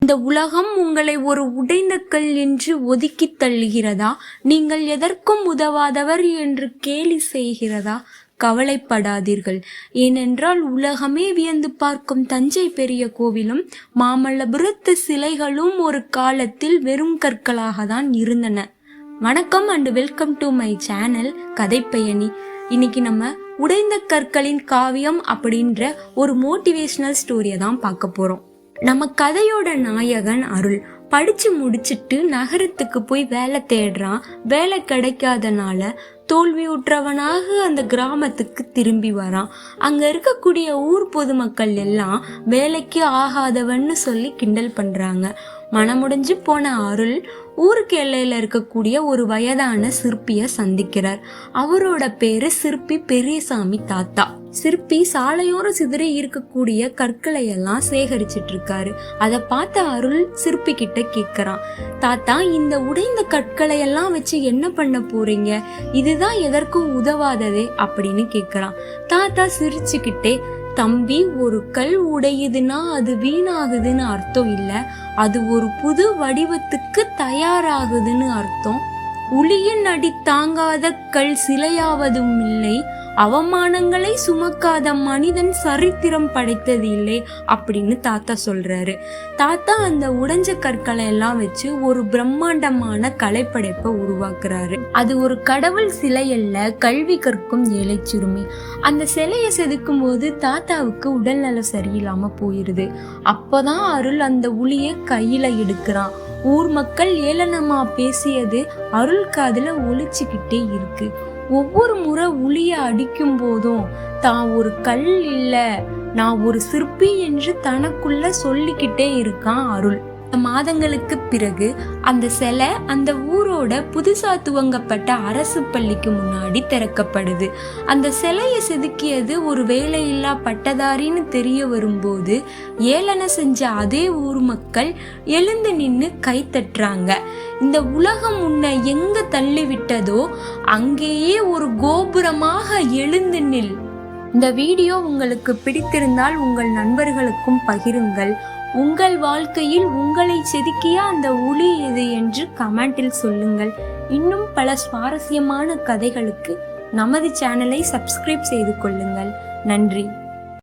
இந்த உலகம் உங்களை ஒரு உடைந்த கல் என்று ஒதுக்கி தள்ளுகிறதா? நீங்கள் எதற்கும் உதவாதவர் என்று கேலி செய்கிறதா? கவலைப்படாதீர்கள். ஏனென்றால் உலகமே வியந்து பார்க்கும் தஞ்சை பெரிய கோவிலும் மாமல்லபுரத்து சிலைகளும் ஒரு காலத்தில் வெறும் கற்களாக தான் இருந்தன. வணக்கம் and welcome to my channel Kathaipayani. இன்னைக்கு நம்ம உடைந்த கற்களின் காவியம் அப்படின்ற ஒரு மோட்டிவேஷனல் ஸ்டோரியை தான் பார்க்க போறோம். நம்ம கதையோட நாயகன் அருள் படிச்சு முடிச்சுட்டு நகரத்துக்கு போய் வேலை தேடுறான். வேலை கிடைக்காதனால தோல்வியுற்றவனாக அந்த கிராமத்துக்கு திரும்பி வரான். அங்க இருக்கக்கூடிய ஊர் பொதுமக்கள் எல்லாம் வேலைக்கு ஆகாதவன்னு சொல்லி கிண்டல் பண்றாங்க. மனமுடைஞ்சு போன அருள் ஊருக்கு எல்லையில இருக்கக்கூடிய ஒரு வயதான சிற்பிய சந்திக்கிறார். அவரோட பேரு சிற்பி பெரியசாமி தாத்தா. சிற்பி சாலையோர சிதறி இருக்கக்கூடிய கற்களை எல்லாம் சேகரிச்சிட்டு இருக்காரு. அதை பார்த்த அருள் சிற்பி கிட்ட கேக்குறான், தாத்தா, இந்த உடைந்த கற்களை எல்லாம் வச்சு என்ன பண்ண போறீங்க? இதுதான் எதற்கும் உதவாததே அப்படின்னு கேக்குறான். தாத்தா சிரிச்சுக்கிட்டே, தம்பி, ஒரு கல் உடையுதுன்னா அது வீணாகுதுன்னு அர்த்தம் இல்ல, அது ஒரு புது வடிவத்துக்கு தயாராகுதுன்னு அர்த்தம். உளியின் அடி தாங்காத கல் சிலையாவதும் இல்லை, அவமானங்களை சுமக்காத மனிதன் சரித்திரம் படைத்தது இல்லை அப்படின்னு தாத்தா சொல்றாரு. தாத்தா அந்த உடைஞ்ச கற்களை எல்லாம் வச்சு ஒரு பிரம்மாண்டமான கலைப்படைப்பை உருவாக்குறாரு. அது ஒரு கடவுள் சிலை அல்ல, கல்வி கற்கும் ஏழை சிறுமி. அந்த சிலையை செதுக்கும் போது தாத்தாவுக்கு உடல்நலம் சரியில்லாம போயிருது. அப்போதான் அருள் அந்த உளியை கையில எடுக்கிறான். ஊர் மக்கள் ஏளனமா பேசியது அருள் காதுல ஒலிச்சுக்கிட்டே இருக்கு. ஒவ்வொரு முறை உளிய அடிக்கும் போதும் தான் ஒரு கல் இல்ல, நான் ஒரு சிற்பி என்று தனக்குள்ள சொல்லிக்கிட்டே இருக்கான் அருள். மாதங்களுக்கு பிறகு அந்த சிலை அந்த ஊரோட புதுசா துவங்கப்பட்ட அரசு பள்ளிக்கு முன்னாடி திறக்கப்படுது. அந்த சிலையை செதுக்கியது ஒரு வேலையில்லா பட்டதாரின்னு தெரிய வரும்போது ஏளன செஞ்ச அதே ஊர் மக்கள் எழுந்து நின்று கை தட்டுறாங்க. இந்த உலகம் உன்னை எங்க தள்ளி விட்டதோ அங்கேயே ஒரு கோபுரமாக எழுந்து நில். இந்த வீடியோ உங்களுக்கு பிடித்திருந்தால் உங்கள் நண்பர்களுக்கும் பகிருங்கள். உங்கள் வாழ்க்கையில் உங்களை செதுக்கிய அந்த ஒளி எது என்று கமெண்டில் சொல்லுங்கள். இன்னும் பல சுவாரஸ்யமான கதைகளுக்கு நமது சேனலை சப்ஸ்கிரைப் செய்து கொள்ளுங்கள். நன்றி.